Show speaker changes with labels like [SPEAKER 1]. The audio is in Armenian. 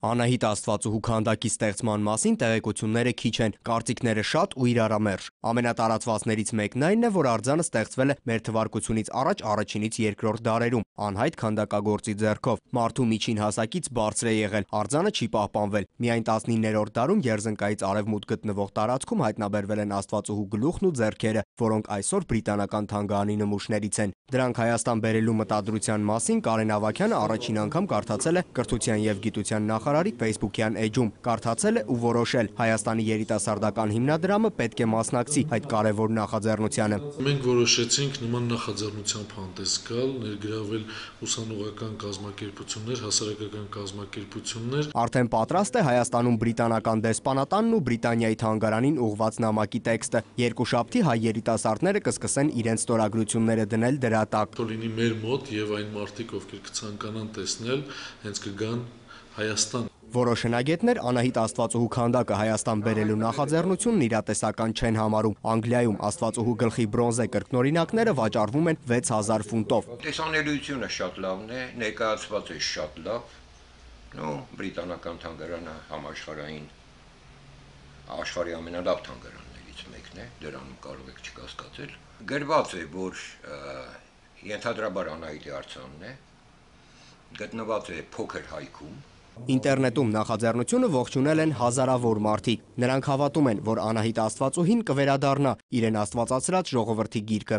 [SPEAKER 1] Անահիտ Աստվածուհու քանդակի ստեղծման մասին տեղեկությունները քիչ են, կարծիքները շատ ու իրարամերժ։ Ամենատարածվածներից մեկն այն է, որ արձանը ստեղծվել է մեր թվարկությունից առաջ առաջինից երկրորդ դարերում, անհայտ քանդակագործի ձեռքով։ Մարդու միջին հասակից բարձր է եղել, արձանը չի պահպանվել։ Միայն 19-րդ դարում Երզնկայից արևմուտք գտնվող տարածքում հայտնաբերվել են Աստվածուհու գլուխն ու ձեռքերը, որոնք այսօր բրիտանական թանգարանի նմուշներից են։ Դրանք Հայաստան բերելու մտադրության մասին Կարեն Ավագյանը առաջին անգամ կարդացել է Կրթության և գիտության նախարարի Facebook-յան էջում, կարդացել է ու որոշել Հայաստանի երիտասարդական հիմնադրամը պետք է մասնակցի այդ կարևոր նախաձեռնությանը։
[SPEAKER 2] Մենք որոշեցինք նման նախաձեռնությամբ հանդես գալ, ներգրավել ուսանողական կազմակերպություններ, հասարակական կազմակերպություններ։
[SPEAKER 1] Արդեն պատրաստ է Հայաստանում բրիտանական դեսպանատանն ու Բրիտանիայի թանգարանին ուղղված նամակի տեքստը։ Երկուշաբթի հայ երիտասարդները կսկսեն իրենց ստորագրությունները դնել դրա տակ։
[SPEAKER 2] Լինի մեր մոտ եւ այն մարդիկ, ովքեր կցանկանան տեսնել, հենց կգան Հայաստան։
[SPEAKER 1] Որոշ հնագետներ Անահիտ Աստվածուհու քանդակը Հայաստան բերելու նախաձեռնությունն իրատեսական չեն համարում։ Անգլիայում Աստվածուհու գլխի բրոնզե կրկնօրինակները վաճառվում են 6000 ֆունտով։
[SPEAKER 3] Տեսանելիությունը շատ լավն է, ներկայացված է շատ լավ։ Բրիտանական թանգարանը համաշխարհային աշխարհի ամենալավ թանգարաններից մեկն է, դրանում կարող եք չկասկածել։ Գրված է, որ ենթադրաբար Անահիտի արձանն է, գտնված է փոքր հայքում։
[SPEAKER 1] Ինտերնետում նախաձեռնությունը ողջունել են հազարավոր մարդիկ։ Նրանք հավատում են, որ Անահիտ Աստվածուհին կվերադառնա իրեն աստվածացրած ժողովրդի գիրկը։